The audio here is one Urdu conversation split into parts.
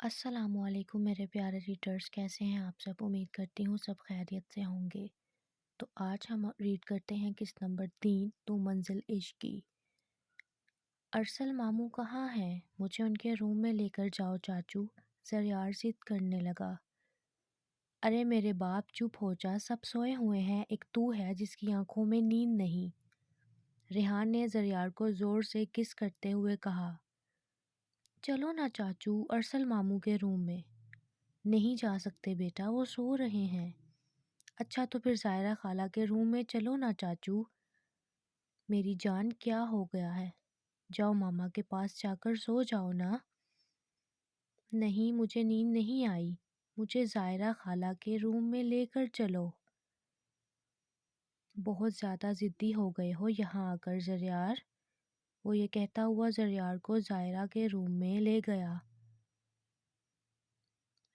السلام علیکم میرے پیارے ریڈرز، کیسے ہیں آپ سب؟ امید کرتی ہوں سب خیریت سے ہوں گے۔ تو آج ہم ریڈ کرتے ہیں قسط نمبر 3 تو منزل عشق کی۔ ارسل ماموں کہاں ہیں؟ مجھے ان کے روم میں لے کر جاؤ چاچو، زریار ضد کرنے لگا۔ ارے میرے باپ چپ ہو جا، سب سوئے ہوئے ہیں، ایک تو ہے جس کی آنکھوں میں نیند نہیں۔ ریحان نے زریار کو زور سے کس کرتے ہوئے کہا۔ چلو نا چاچو، ارسل ماموں کے روم میں۔ نہیں جا سکتے بیٹا، وہ سو رہے ہیں۔ اچھا تو پھر ظاہرہ خالہ کے روم میں چلو نا چاچو۔ میری جان کیا ہو گیا ہے؟ جاؤ ماما کے پاس جا کر سو جاؤ نا۔ نہیں مجھے نیند نہیں آئی، مجھے ظاہرہ خالہ کے روم میں لے کر چلو۔ بہت زیادہ ضدی ہو گئے ہو یہاں آ کر زریار۔ وہ یہ کہتا ہوا زریار کو ظاہرہ کے روم میں لے گیا۔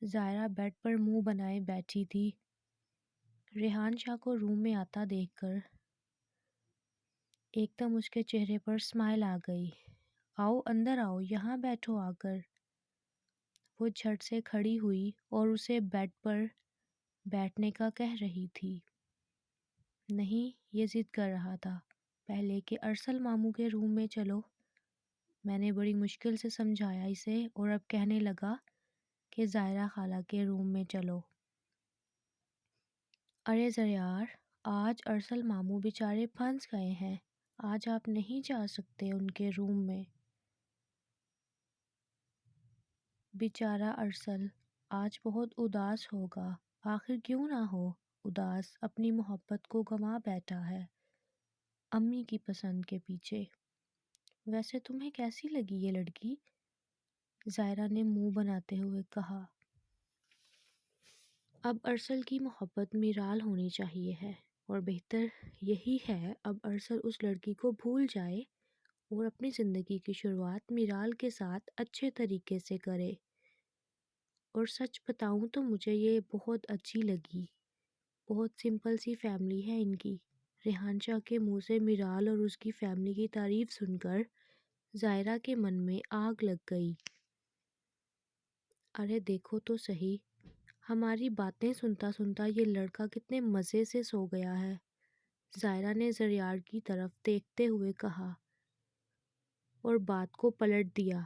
ظاہرہ بیڈ پر منہ بنائے بیٹھی تھی۔ ریحان شاہ کو روم میں آتا دیکھ کر ایک دم اس کے چہرے پر اسمائل آ گئی۔ آؤ اندر آؤ، یہاں بیٹھو آ کر۔ وہ جھٹ سے کھڑی ہوئی اور اسے بیڈ پر بیٹھنے کا کہہ رہی تھی۔ نہیں، یہ ضد کر رہا تھا پہلے کہ ارسل ماموں کے روم میں چلو۔ میں نے بڑی مشکل سے سمجھایا اسے اور اب کہنے لگا کہ ظاہرہ خالہ کے روم میں چلو۔ ارے زریار، آج ارسل ماموں بیچارے پھنس گئے ہیں، آج آپ نہیں جا سکتے ان کے روم میں۔ بیچارہ ارسل آج بہت اداس ہوگا، آخر کیوں نہ ہو اداس، اپنی محبت کو گنوا بیٹھا ہے امی کی پسند کے پیچھے۔ ویسے تمہیں کیسی لگی یہ لڑکی؟ ظاہرہ نے منہ بناتے ہوئے کہا۔ اب ارسل کی محبت میرال ہونی چاہیے ہے، اور بہتر یہی ہے اب ارسل اس لڑکی کو بھول جائے اور اپنی زندگی کی شروعات میرال کے ساتھ اچھے طریقے سے کرے۔ اور سچ بتاؤں تو مجھے یہ بہت اچھی لگی، بہت سمپل سی فیملی ہے ان کی۔ ریحان شاہ کے منہ سے میرال اور اس کی فیملی کی تعریف سن کر ظاہرہ کے من میں آگ لگ گئی۔ ارے دیکھو تو صحیح، ہماری باتیں سنتا سنتا یہ لڑکا کتنے مزے سے سو گیا ہے، ظاہرہ نے زریار کی طرف دیکھتے ہوئے کہا اور بات کو پلٹ دیا۔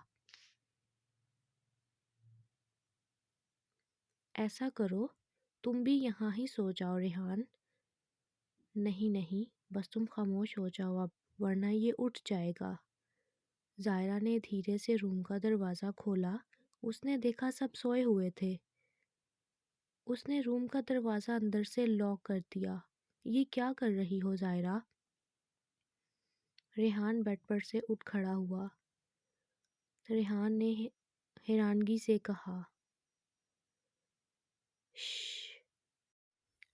ایسا کرو تم بھی یہاں ہی سو جاؤ ریحان۔ نہیں نہیں، بس تم خاموش ہو جاؤ اب، ورنہ یہ اٹھ جائے گا۔ ظاہرہ نے دھیرے سے روم کا دروازہ کھولا، اس نے دیکھا سب سوئے ہوئے تھے۔ اس نے روم کا دروازہ اندر سے لاک کر دیا۔ یہ کیا کر رہی ہو ظاہرہ؟ ریحان بیڈ پر سے اٹھ کھڑا ہوا۔ ریحان نے حیرانگی سے کہا، شش،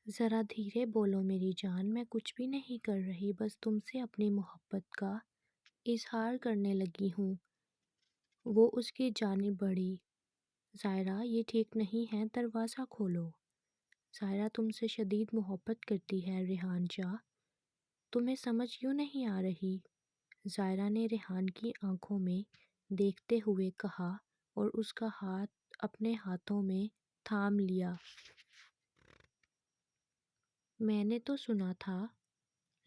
ذرا دھیرے بولو میری جان، میں کچھ بھی نہیں کر رہی، بس تم سے اپنی محبت کا اظہار کرنے لگی ہوں۔ وہ اس کی جانب بڑھی۔ ظاہرہ یہ ٹھیک نہیں ہے، دروازہ کھولو۔ ظاہرہ تم سے شدید محبت کرتی ہے ریحان شاہ، تمہیں سمجھ کیوں نہیں آ رہی؟ ظاہرہ نے ریحان کی آنکھوں میں دیکھتے ہوئے کہا اور اس کا ہاتھ اپنے ہاتھوں میں تھام لیا۔ میں نے تو سنا تھا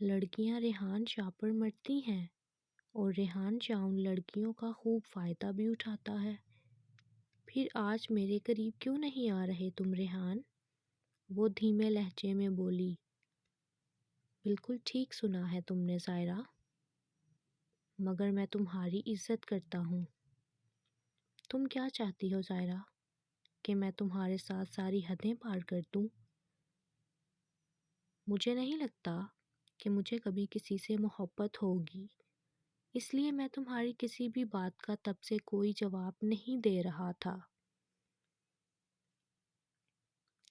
لڑکیاں ریحان شاہ پر مرتی ہیں، اور ریحان شاہ ان لڑکیوں کا خوب فائدہ بھی اٹھاتا ہے۔ پھر آج میرے قریب کیوں نہیں آ رہے تم ریحان؟ وہ دھیمے لہجے میں بولی۔ بالکل ٹھیک سنا ہے تم نے ظاہرہ، مگر میں تمہاری عزت کرتا ہوں۔ تم کیا چاہتی ہو ظاہرہ، کہ میں تمہارے ساتھ ساری حدیں پار کر دوں؟ مجھے نہیں لگتا کہ مجھے کبھی کسی سے محبت ہوگی، اس لیے میں تمہاری کسی بھی بات کا تب سے کوئی جواب نہیں دے رہا تھا۔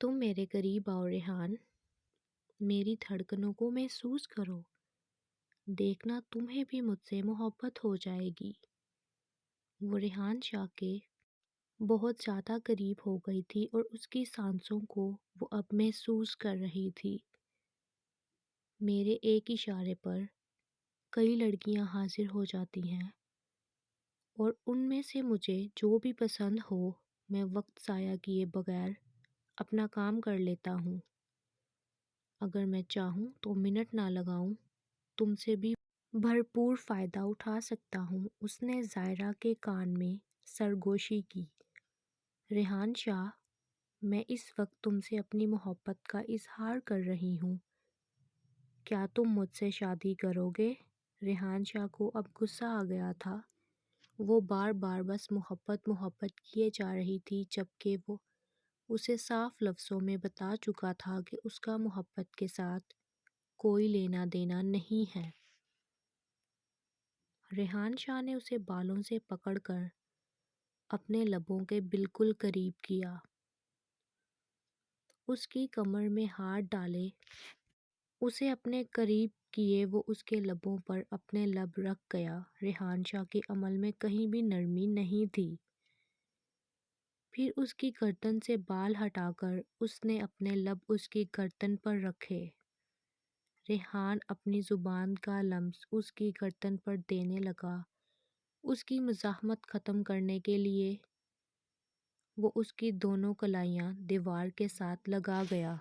تم میرے قریب آؤ ریحان، میری دھڑکنوں کو محسوس کرو، دیکھنا تمہیں بھی مجھ سے محبت ہو جائے گی۔ وہ ریحان شاہ کے بہت زیادہ قریب ہو گئی تھی اور اس کی سانسوں کو وہ اب محسوس کر رہی تھی۔ میرے ایک اشارے پر کئی لڑکیاں حاضر ہو جاتی ہیں، اور ان میں سے مجھے جو بھی پسند ہو میں وقت ضائع کیے بغیر اپنا کام کر لیتا ہوں۔ اگر میں چاہوں تو منٹ نہ لگاؤں تم سے بھی بھرپور فائدہ اٹھا سکتا ہوں۔ اس نے زائرہ کے کان میں سرگوشی کی۔ ریحان شاہ، میں اس وقت تم سے اپنی محبت کا اظہار کر رہی ہوں۔ کیا تم مجھ سے شادی کرو گے؟ ریحان شاہ کو اب غصہ آ گیا تھا۔ وہ بار بار بس محبت محبت کیے جا رہی تھی، جبکہ وہ اسے صاف لفظوں میں بتا چکا تھا کہ اس کا محبت کے ساتھ کوئی لینا دینا نہیں ہے۔ ریحان شاہ نے اسے بالوں سے پکڑ کر اپنے لبوں کے بالکل قریب کیا، اس کی کمر میں ہاتھ ڈالے، اسے اپنے قریب کیے وہ اس کے لبوں پر اپنے لب رکھ گیا۔ ریحان شاہ کے عمل میں کہیں بھی نرمی نہیں تھی۔ پھر اس کی گردن سے بال ہٹا کر اس نے اپنے لب اس کی گردن پر رکھے۔ ریحان اپنی زبان کا لمس اس کی گردن پر دینے لگا۔ اس کی مزاحمت ختم کرنے کے لیے وہ اس کی دونوں کلائیاں دیوار کے ساتھ لگا گیا۔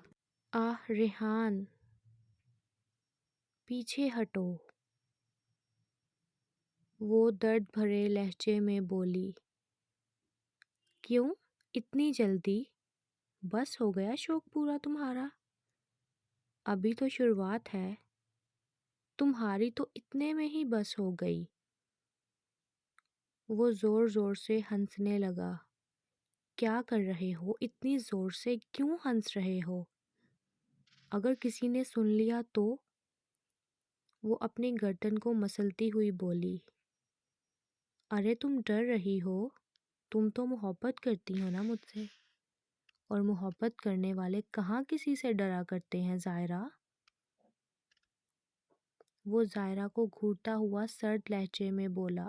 آہ ریحان، پیچھے ہٹو، وہ درد بھرے لہجے میں بولی۔ کیوں اتنی جلدی؟ بس ہو گیا شوق پورا تمہارا؟ ابھی تو شروعات ہے، تمہاری تو اتنے میں ہی بس ہو گئی۔ وہ زور زور سے ہنسنے لگا۔ کیا کر رہے ہو؟ اتنی زور سے کیوں ہنس رہے ہو؟ اگر کسی نے سن لیا تو؟ وہ اپنی گردن کو مسلتی ہوئی بولی۔ ارے تم ڈر رہی ہو؟ تم تو محبت کرتی ہو نا مجھ سے، اور محبت کرنے والے کہاں کسی سے ڈرا کرتے ہیں زائرہ؟ وہ زائرہ کو گھورتا ہوا سرد لہجے میں بولا۔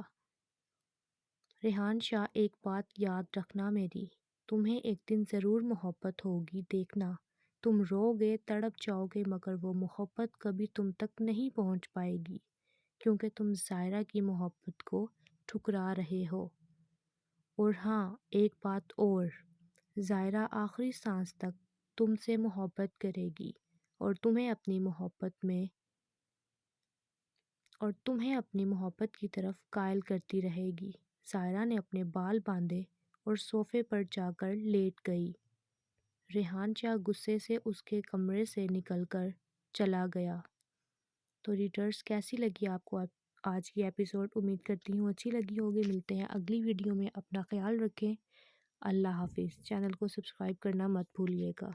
ریحان شاہ، ایک بات یاد رکھنا میری، تمہیں ایک دن ضرور محبت ہوگی، دیکھنا، تم رو گے، تڑپ جاؤ گے، مگر وہ محبت کبھی تم تک نہیں پہنچ پائے گی، کیونکہ تم زائرہ کی محبت کو ٹھکرا رہے ہو۔ اور ہاں، ایک بات اور، زائرہ آخری سانس تک تم سے محبت کرے گی اور تمہیں اپنی محبت کی طرف قائل کرتی رہے گی۔ زائرہ نے اپنے بال باندھے اور صوفے پر جا کر لیٹ گئی۔ ریحان شاہ غصے سے اس کے کمرے سے نکل کر چلا گیا۔ تو ریڈرز، کیسی لگی آپ کو آج کی ایپیسوڈ؟ امید کرتی ہوں اچھی لگی ہوگی۔ ملتے ہیں اگلی ویڈیو میں، اپنا خیال رکھیں، اللہ حافظ۔ چینل کو سبسکرائب کرنا مت بھولیے گا۔